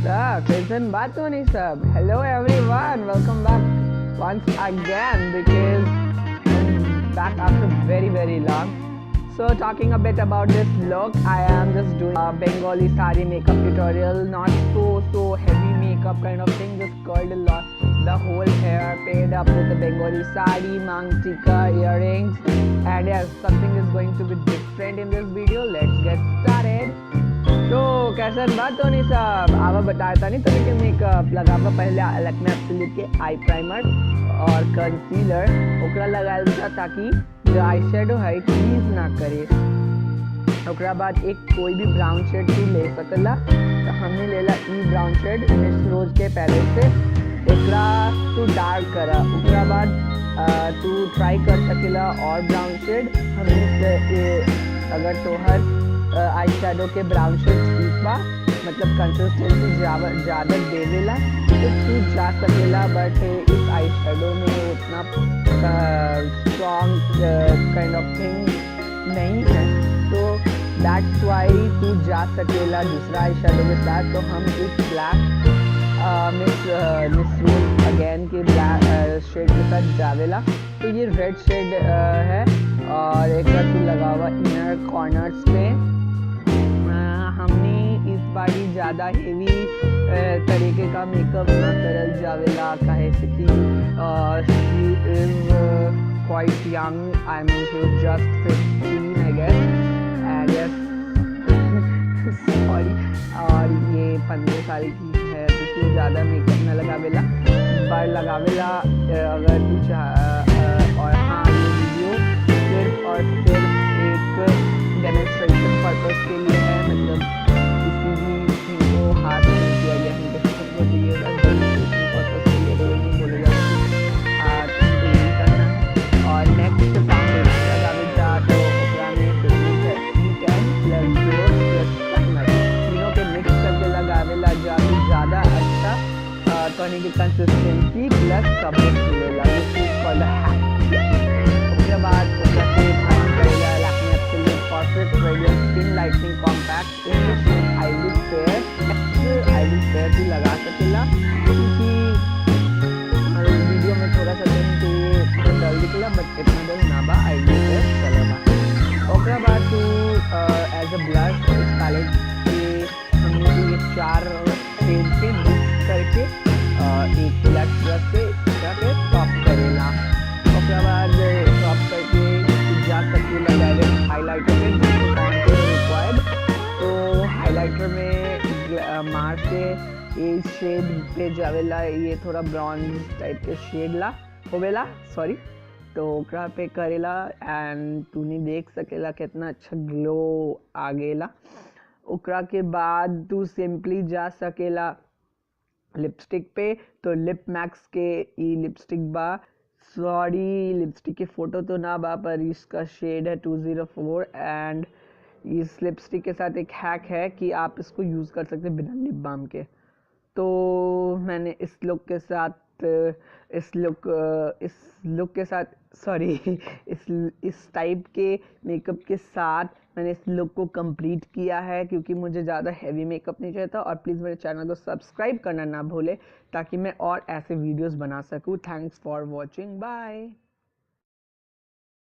Sir, listen back to me, sir. Hello everyone, welcome back once again because I'm back after very long. So talking a bit about this look, I am just doing a Bengali saree makeup tutorial, not so heavy makeup kind of thing, just curled a lot, the whole hair, paired up with the Bengali saree, mang tikka, earrings, and yes, something is going to be different in this video. Let's get started. तो कैसन बात होनी साहब आवा बताता नहीं तो लेकिन मेकअप लगावा पहले लैक्मे एब्सोल्यूट के आई प्राइमर और कंसीलर ओकरा लगाल था ताकि जो आई शेडो है प्लीज ना करे। ओकरा बाद एक कोई भी ब्राउन शेड तू ले सकला तो हमने लेला ई ब्राउन शेड मिस रोज के पैलेट से एकरा तू डार्क करा। ओकरा बाद तू ट्राई कर सकेला और ब्राउन शेड हमने अगर तोहर आई शेडो के ब्राउन शेड ठीक बा मतलब कंसिस्टेंसी ज़्यादा देवेला तो तू जा सकेला, बट इस आई शेडो में उतना स्ट्रॉन्ग काइंड ऑफ थिंग नहीं है तो दैट्स वाई तू जा सकेला दूसरा आई शेडो के साथ। तो हम इस ब्लैक मिस रोज अगेन के ब्लैक शेड के साथ जावेला। तो ये रेड शेड है और एक बार तू लगा हुआ इनर कॉर्नर्स पे। हमने इस बार ज़्यादा हेवी तरीके का मेकअप ना करल जावेला काहे से कि she is quite young, I mean she is just 15 I guess and yes sorry, और ये 15 साल की है तो इसलिए ज़्यादा मेकअप ना लगावेला पर लगावेला अगर तू चाह। और हाँ, ये वीडियो सिर्फ और सिर्फ एक डेमोन्स्ट्रेशन पर्पस के लिए है, मतलब किसी भी चीज़ को हाथ नहीं किया गया है को दिए डेमोन्स्ट्रेशन पर्पस के लिए कोई नहीं बोलेगा हाथ नहीं करना है। और नेक्स्ट फाउंडेशन लगावे जा तो ओकरा में 50 प्लस ग्लोस प्लस प्राइमर तीनों के मिक्स करके लगावेला जा तो ज़्यादा अच्छा करने की कंसिस्टेंसी प्लस कवरेज मिलेगा। This is called hack. उसके बाद ओकरा से फाइन करेगा Lakme absolute perfect radiance skin lightening compact in the shade ivory fair भी लगा सकेला क्योंकि वीडियो में थोड़ा सा दिन तो ये डल दिखला बट इतना डल ना बा आईविल फेयर चलेगा। ओकरा बाद तू एज अ ब्लश इस पैलेट के हमने ये 4 शेड के मिक्स करके एक ब्लश ब्रश से टॉप करेला। ओकरा बाद टॉप करके जा सकेला डायरेक्ट हाइलाइटर में जिसको कॉन्ट रिक्वायर्ड। तो हाइलाइटर में मार से ये शेड पे जावेला, ये थोड़ा ब्राउन टाइप के शेड ला होवेला सॉरी, तो ओकरा पे करेला एंड तूने देख सकेला कितना अच्छा ग्लो आ गेला। ओकरा के बाद तू सिंपली जा सकेला लिपस्टिक पे। तो लिप मैक्स के ई लिपस्टिक बा, सॉरी लिपस्टिक के फ़ोटो तो ना बा पर इसका शेड है 204 एंड इस लिपस्टिक के साथ एक हैक है कि आप इसको यूज़ कर सकते हैं बिना लिप बाम के। तो मैंने इस लुक के साथ इस टाइप के मेकअप के साथ मैंने इस लुक को कंप्लीट किया है क्योंकि मुझे ज़्यादा हैवी मेकअप नहीं चाहिए था। और प्लीज़ मेरे चैनल को सब्सक्राइब करना ना भूले ताकि मैं और ऐसे वीडियोस बना सकूँ। Thanks for watching, bye.